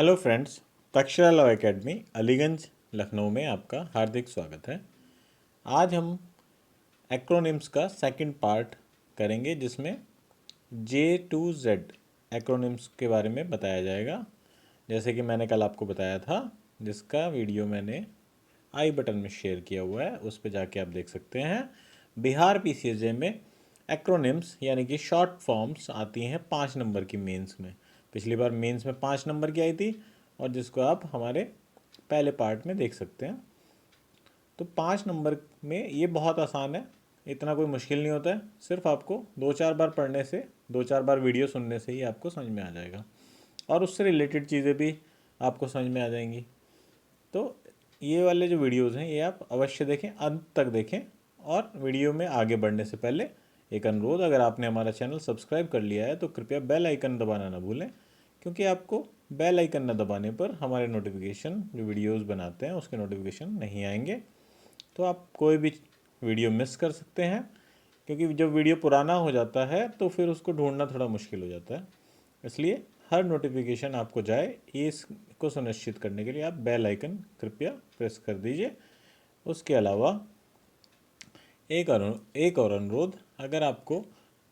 Hello friends, Takshashila law academy Aliganj Lucknow में आपका हार्दिक स्वागत है। आज हम एक्रोनिम्स का सेकंड पार्ट करेंगे जिसमें J to Z एक्रोनिम्स के बारे में बताया जाएगा। जैसे कि मैंने कल आपको बताया था, जिसका वीडियो मैंने आई बटन में शेयर किया हुआ है, उस पर जाके आप देख सकते हैं। बिहार पीसीएसजे में एक्रोनिम्स यानी कि शॉर्ट फॉर्म्स आती हैं 5 नंबर की मेंस में। पिछली बार मेंस में 5 नंबर की आई थी और जिसको आप हमारे पहले पार्ट में देख सकते हैं। तो 5 नंबर में ये बहुत आसान है, इतना कोई मुश्किल नहीं होता है। सिर्फ आपको 2-4 बार पढ़ने से, 2-4 बार वीडियो सुनने से ही आपको समझ में आ जाएगा और उससे रिलेटेड चीज़ें भी आपको समझ में आ जाएंगी। तो ये वाले जो वीडियोस हैं ये आप अवश्य देखें, अंत तक देखें। और वीडियो में आगे बढ़ने से पहले एक अनुरोध, अगर आपने हमारा चैनल सब्सक्राइब कर लिया है तो कृपया बेल आइकन दबाना ना भूलें, क्योंकि आपको बेल आइकन न दबाने पर हमारे नोटिफिकेशन, जो वीडियोस बनाते हैं उसके नोटिफिकेशन नहीं आएंगे। तो आप कोई भी वीडियो मिस कर सकते हैं, क्योंकि जब वीडियो पुराना हो जाता है तो फिर उसको ढूंढना थोड़ा मुश्किल हो जाता है। इसलिए हर नोटिफिकेशन आपको जाए, इसको सुनिश्चित करने के लिए आप बेल आइकन कृपया प्रेस कर दीजिए। उसके अलावा एक और अनुरोध, अगर आपको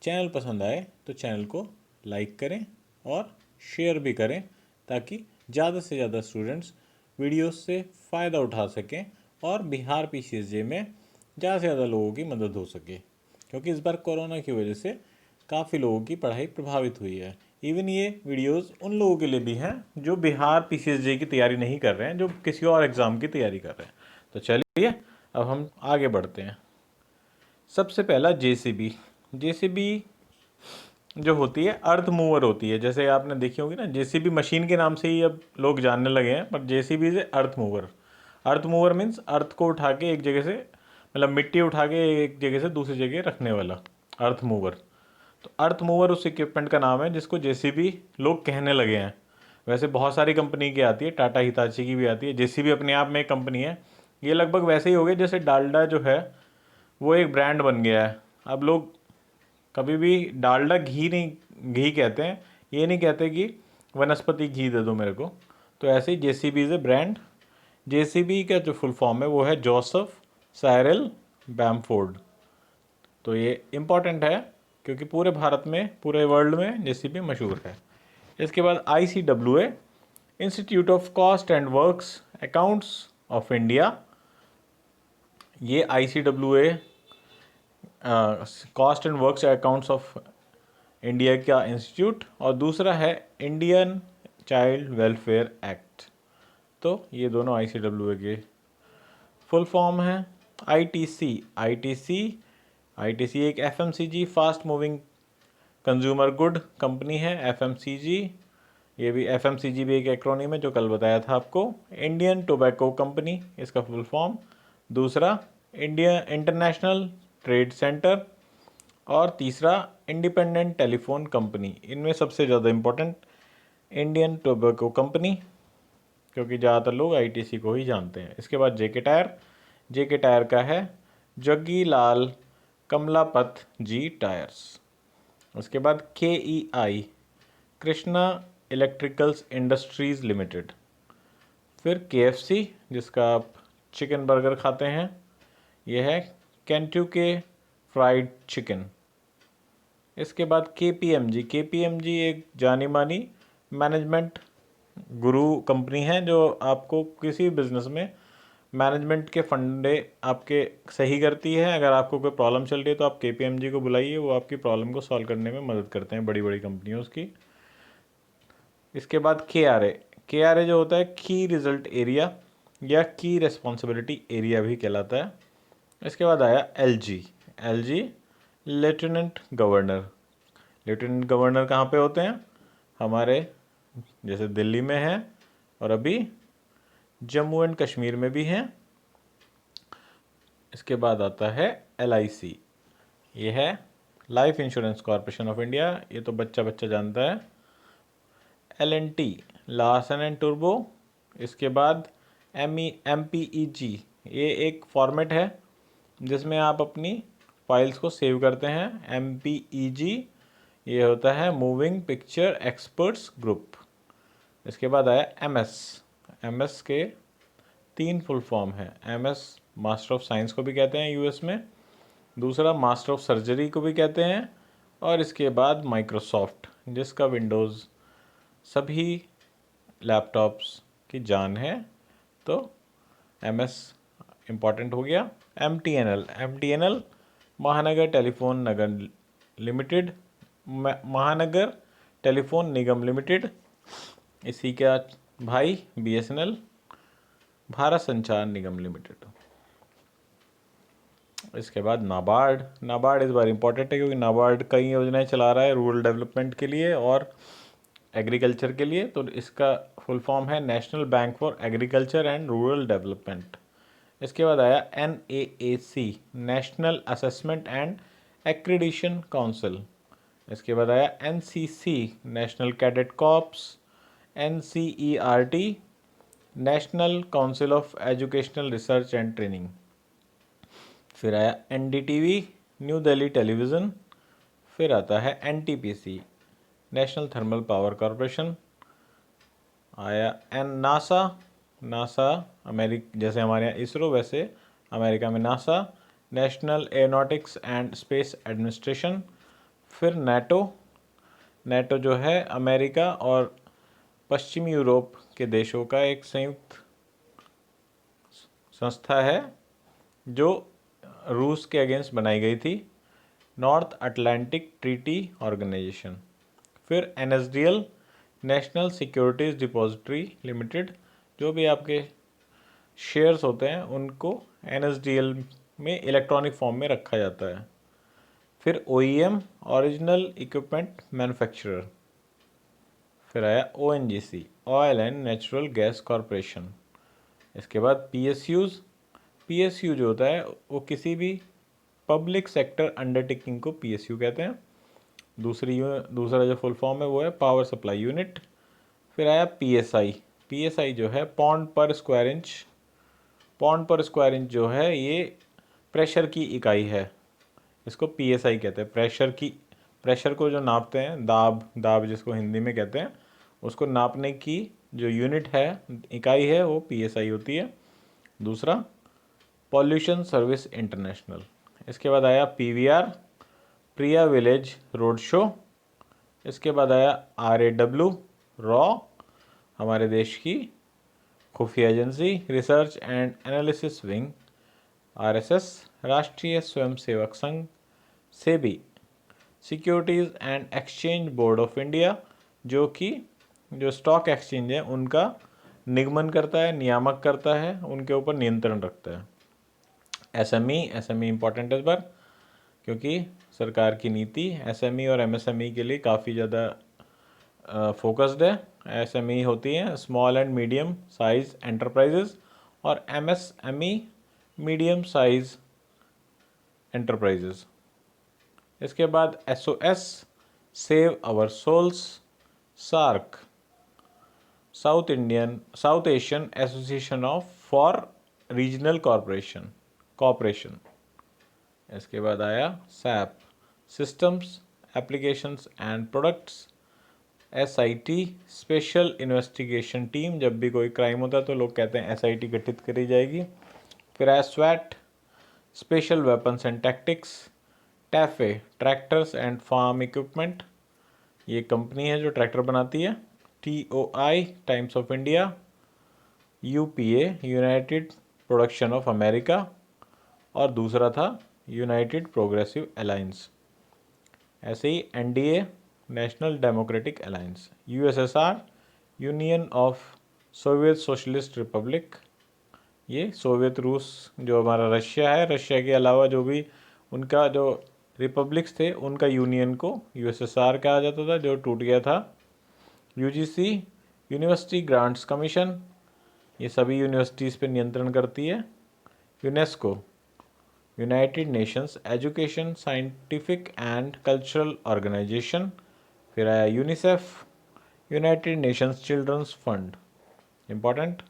चैनल पसंद आए तो चैनल को लाइक करें और शेयर भी करें, ताकि ज़्यादा से ज़्यादा स्टूडेंट्स वीडियोस से फ़ायदा उठा सकें और बिहार पीसीएसजे में ज़्यादा से ज़्यादा लोगों की मदद हो सके। क्योंकि इस बार कोरोना की वजह से काफ़ी लोगों की पढ़ाई प्रभावित हुई है। इवन ये वीडियोस उन लोगों के लिए भी हैं जो बिहार पीसीएसजे की तैयारी नहीं कर रहे हैं, जो किसी और एग्ज़ाम की तैयारी कर रहे हैं। तो चलिए अब हम आगे बढ़ते हैं। सबसे पहला जेसीबी। जेसीबी जो होती है अर्थ मूवर होती है। जैसे आपने देखी होगी ना, जेसीबी मशीन के नाम से ही अब लोग जानने लगे हैं, पर जेसीबी से अर्थ मूवर। अर्थ मूवर मीन्स अर्थ को उठा के एक जगह से, मतलब मिट्टी उठा के एक जगह से दूसरी जगह रखने वाला, अर्थ मूवर। तो अर्थ मूवर उस इक्विपमेंट का नाम है जिसको जेसीबी लोग कहने लगे हैं। वैसे बहुत सारी कंपनी की आती है, टाटा हिताची की भी आती है। जेसीबी अपने आप में एक कंपनी है। ये लगभग वैसे ही हो गए जैसे डालडा जो है वो एक ब्रांड बन गया है। अब लोग कभी भी डालडा घी नहीं, घी कहते हैं, ये नहीं कहते कि वनस्पति घी दे दो मेरे को। तो ऐसे ही JCB is a brand. JCB का जो फुल फॉर्म है वो है जोसेफ साइरल बैमफोर्ड। तो ये इम्पॉर्टेंट है क्योंकि पूरे भारत में, पूरे वर्ल्ड में जेसीबी मशहूर है। इसके बाद ICWA, institute of cost and works accounts of India. ये ICWA cost and works accounts of India का इंस्टीट्यूट, और दूसरा है इंडियन चाइल्ड वेलफेयर एक्ट। तो ये दोनों ICWA के फुल फॉर्म हैं। ITC, ITC एक FMCG, fast moving consumer good company है। FMCG, ये भी FMCG भी एक एक्रोनिम है जो कल बताया था आपको। इंडियन टोबैको कंपनी इसका फुल फॉर्म। दूसरा इंडिया इंटरनेशनल ट्रेड सेंटर, और तीसरा इंडिपेंडेंट टेलीफोन कंपनी। इनमें सबसे ज़्यादा इम्पोर्टेंट इंडियन टोबैको कंपनी, क्योंकि ज़्यादातर लोग ITC को ही जानते हैं। इसके बाद JK टायर। JK टायर का है जग्गी लाल कमलापत जी टायर्स। उसके बाद KEI, Krishna electricals industries limited. फिर KFC, जिसका आप चिकन बर्गर खाते हैं, यह है केंटुकी फ्राइड चिकन। इसके बाद KPMG एक जानी मानी मैनेजमेंट गुरु कंपनी है जो आपको किसी बिजनेस में मैनेजमेंट के फंडे आपके सही करती है। अगर आपको कोई प्रॉब्लम चल रही है तो आप KPMG को बुलाइए, वो आपकी प्रॉब्लम को सॉल्व करने में मदद करते हैं, बड़ी बड़ी कंपनियों की। इसके बाद KRA जो होता है की रिजल्ट एरिया या की रिस्पॉन्सिबिलिटी एरिया भी कहलाता है। इसके बाद आया LG lieutenant governor. Lieutenant governor कहाँ पे होते हैं? हमारे जैसे दिल्ली में है और अभी जम्मू एंड कश्मीर में भी हैं। इसके बाद आता है LIC, ये है life insurance corporation of India, ये तो बच्चा बच्चा जानता है। LNT लार्सन एंड टुर्बो। इसके बाद MPEG, ये एक फॉर्मेट है जिसमें आप अपनी फाइल्स को सेव करते हैं। MPEG ये होता है मूविंग पिक्चर एक्सपर्ट्स ग्रुप। इसके बाद आया MS। MS के 3 फुल फॉर्म है। MS मास्टर ऑफ साइंस को भी कहते हैं US में, दूसरा मास्टर ऑफ सर्जरी को भी कहते हैं, और इसके बाद माइक्रोसॉफ्ट, जिसका विंडोज़ सभी लैपटॉप्स की जान है। तो MS इम्पॉर्टेंट हो गया। MTNL महानगर टेलीफोन नगर लिमिटेड, महानगर टेलीफोन निगम लिमिटेड, इसी का भाई BSNL, भारत संचार निगम लिमिटेड। इसके बाद नाबार्ड इस बार इम्पॉर्टेंट है, क्योंकि नाबार्ड कई योजनाएं चला रहा है रूरल डेवलपमेंट के लिए और एग्रीकल्चर के लिए। तो इसका फुल फॉर्म है national bank for agriculture and rural development. इसके बाद आया NAAC, national assessment and accreditation council. इसके बाद आया NCC, national cadet corps, NCERT, national council of educational research and training. फिर आया NDTV, न्यू दिल्ली टेलीविज़न। फिर आता है NTPC, national thermal power corporation. आया नासा जैसे हमारे यहाँ इसरो, वैसे अमेरिका में NASA, national aeronautics and space administration. फिर नेटो जो है अमेरिका और पश्चिमी यूरोप के देशों का एक संयुक्त संस्था है जो रूस के अगेंस्ट बनाई गई थी, नॉर्थ अटलांटिक ट्रीटी ऑर्गेनाइजेशन। फिर NSDL, national securities depository limited, जो भी आपके शेयर्स होते हैं उनको NSDL में इलेक्ट्रॉनिक फॉर्म में रखा जाता है। फिर OEM, ओरिजिनल इक्विपमेंट मैन्युफैक्चरर। फिर आया ONGC, oil and natural gas corporation. इसके बाद PSU जो होता है वो किसी भी पब्लिक सेक्टर अंडरटेकिंग को PSU कहते हैं। दूसरा जो फुल फॉर्म है वो है पावर सप्लाई यूनिट। फिर आया PSI जो है पौंड पर स्क्वायर इंच जो है ये प्रेशर की इकाई है, इसको PSI कहते हैं। प्रेशर को जो नापते हैं, दाब जिसको हिंदी में कहते हैं, उसको नापने की जो यूनिट है, इकाई है, वो PSI होती है। दूसरा पॉल्यूशन सर्विस इंटरनेशनल। इसके बाद आया PVR, प्रिया विलेज रोड शो। इसके बाद आया RAW, हमारे देश की खुफिया agency, research and analysis wing. RSS, राष्ट्रीय Swayamsevak Sangh. SEBI, securities and exchange board of India, जो स्टॉक एक्सचेंज है उनका निगमन करता है, नियामक करता है, उनके ऊपर नियंत्रण रखता है। SME इम्पॉर्टेंट है इस बार, क्योंकि सरकार की नीति SME और MSME के लिए काफ़ी ज़्यादा फोकस्ड है। SME होती हैं small and medium size enterprises, और MSME मीडियम साइज एंटरप्राइजेज। इसके बाद SOS, save our souls. SARC, South Asian Association for Regional Cooperation. इसके बाद आया SAP, systems applications and products. SIT, special investigation team, जब भी कोई क्राइम होता है तो लोग कहते हैं SIT गठित करी जाएगी। फिर आया SWAT, special weapons and tactics. TAFE, tractors and farm equipment, ये कंपनी है जो ट्रैक्टर बनाती है। TOI, Times of India. UPA, United Production of America, और दूसरा था यूनाइटेड प्रोग्रेसिव अलायंस। ऐसे ही NDA, National Democratic Alliance. USSR, Union of Soviet Socialist Republic, ये सोवियत रूस जो हमारा रशिया है, रशिया के अलावा जो भी उनका जो रिपब्लिक्स थे उनका यूनियन को USSR कहा जाता था, जो टूट गया था। UGC, यूनिवर्सिटी ग्रांट्स कमीशन, ये सभी यूनिवर्सिटीज़ पे नियंत्रण करती है। UNESCO, United Nations Education, Scientific and Cultural Organization. फिर आया UNICEF, United Nations Children's Fund, important.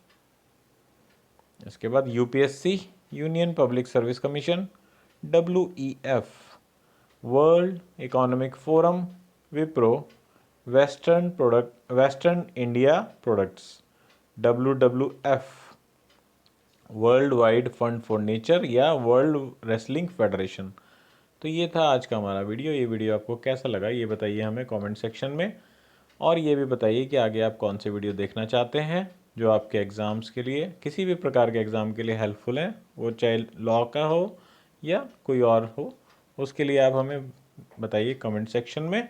इसके बाद UPSC, Union Public Service Commission. WEF, World Economic Forum. Wipro, Western India Products, WWF, World Wide Fund for Nature या World Wrestling Federation. तो ये था आज का हमारा वीडियो। ये वीडियो आपको कैसा लगा ये बताइए हमें कमेंट सेक्शन में, और ये भी बताइए कि आगे आप कौन से वीडियो देखना चाहते हैं जो आपके एग्ज़ाम्स के लिए, किसी भी प्रकार के एग्ज़ाम के लिए हेल्पफुल हैं, वो चाहे लॉ का हो या कोई और हो, उसके लिए आप हमें बताइए कमेंट सेक्शन में।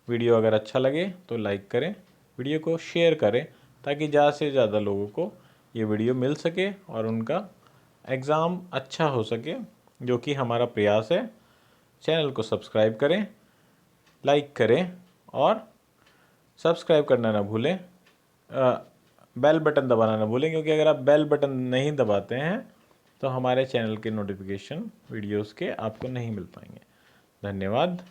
वीडियो अगर अच्छा लगे तो लाइक करें, वीडियो को शेयर करें ताकि ज़्यादा से ज़्यादा लोगों को ये वीडियो मिल सके और उनका एग्ज़ाम अच्छा हो सके, जो कि हमारा प्रयास है। चैनल को सब्सक्राइब करें, लाइक करें और सब्सक्राइब करना ना भूलें, बेल बटन दबाना ना भूलें, क्योंकि अगर आप बेल बटन नहीं दबाते हैं तो हमारे चैनल के नोटिफिकेशन वीडियोस के आपको नहीं मिल पाएंगे। धन्यवाद।